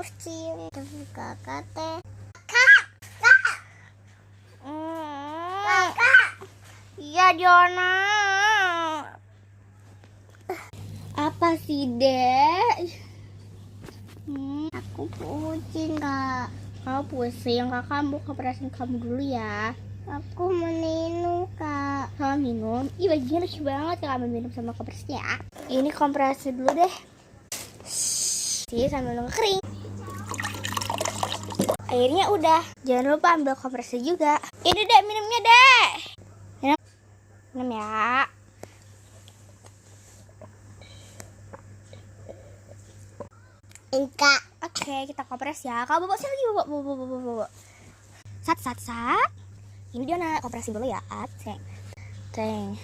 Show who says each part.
Speaker 1: pusing. Terus kakak teh. Iya Jona. Apa sih Dek? Aku pusing Kak. Kamu pusing, kakak mau kompresin kamu dulu ya. Aku minum Kak. Kamu minum? Ih bajunya lucu banget ya kamu minum sama kompresnya ya. Ini kompresi dulu deh. Sih sambil nunggu kering. Airnya udah. Jangan lupa ambil kompresnya juga. Ini Dek minumnya Dek. Minum ya. Enggak. Oke, kita kompres ya. Kalau bobok lagi bobok. Sat. Ini dia nak kompresin dulu ya. Teng.